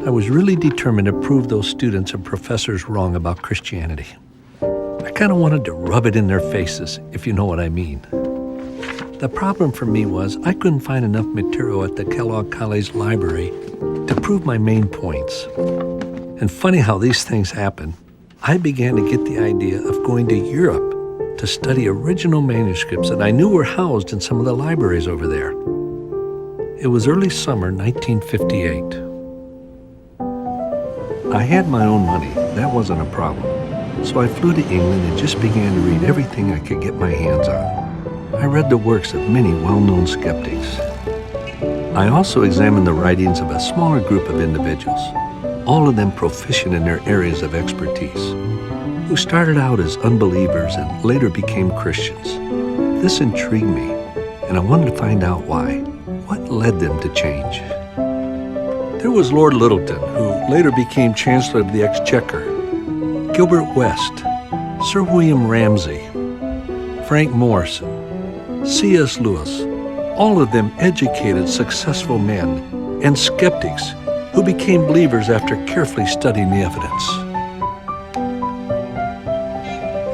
I was really determined to prove those students and professors wrong about Christianity. I kind of wanted to rub it in their faces, if you know what I mean. The problem for me was I couldn't find enough material at the Kellogg College library to prove my main points. And funny how these things happen, I began to get the idea of going to Europe to study original manuscripts that I knew were housed in some of the libraries over there. It was early summer 1958. I had my own money, that wasn't a problem. So I flew to England and just began to read everything I could get my hands on. I read the works of many well-known skeptics. I also examined the writings of a smaller group of individuals, all of them proficient in their areas of expertise, who started out as unbelievers and later became Christians. This intrigued me, and I wanted to find out why. What led them to change? There was Lord Lyttelton, who later became Chancellor of the Exchequer, Gilbert West, Sir William Ramsay, Frank Morrison, C.S. Lewis, all of them educated, successful men and skeptics who became believers after carefully studying the evidence.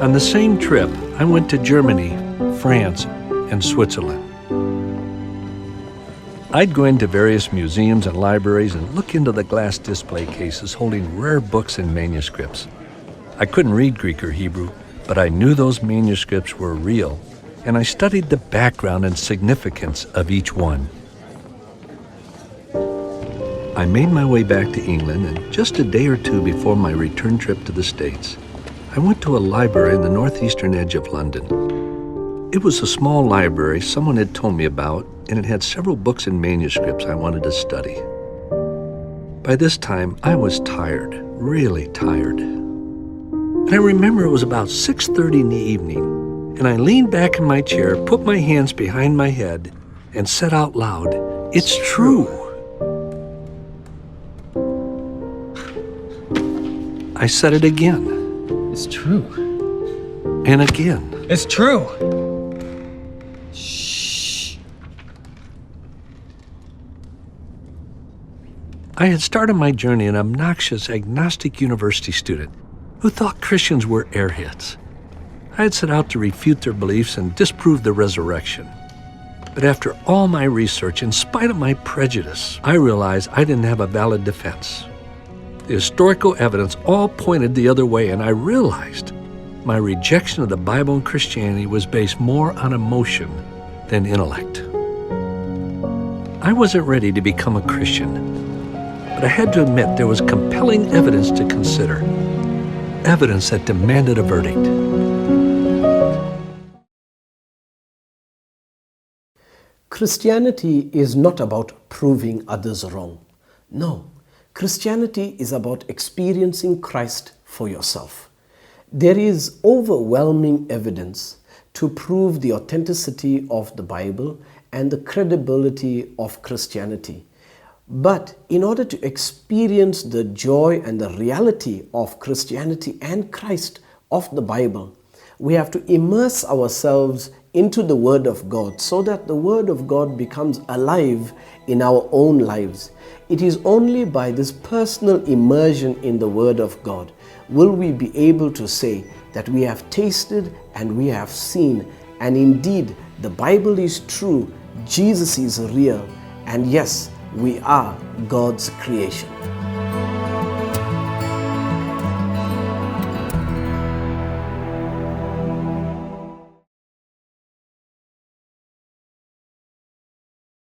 On the same trip, I went to Germany, France, and Switzerland. I'd go into various museums and libraries and look into the glass display cases holding rare books and manuscripts. I couldn't read Greek or Hebrew, but I knew those manuscripts were real, and I studied the background and significance of each one. I made my way back to England, and just a day or two before my return trip to the States, I went to a library in the northeastern edge of London. It was a small library someone had told me about, and it had several books and manuscripts I wanted to study. By this time, I was tired, really tired. And I remember it was about 6:30 in the evening, and I leaned back in my chair, put my hands behind my head, and said out loud, "It's true." I said it again. It's true. And again. It's true. I had started my journey an obnoxious agnostic university student who thought Christians were airheads. I had set out to refute their beliefs and disprove the resurrection. But after all my research, in spite of my prejudice, I realized I didn't have a valid defense. The historical evidence all pointed the other way, and I realized my rejection of the Bible and Christianity was based more on emotion than intellect. I wasn't ready to become a Christian, but I had to admit there was compelling evidence to consider, evidence that demanded a verdict. Christianity is not about proving others wrong. No, Christianity is about experiencing Christ for yourself. There is overwhelming evidence to prove the authenticity of the Bible and the credibility of Christianity. But in order to experience the joy and the reality of Christianity and Christ of the Bible, we have to immerse ourselves into the Word of God so that the Word of God becomes alive in our own lives. It is only by this personal immersion in the Word of God will we be able to say that we have tasted and we have seen, and indeed the Bible is true, Jesus is real, and yes, we are God's creation.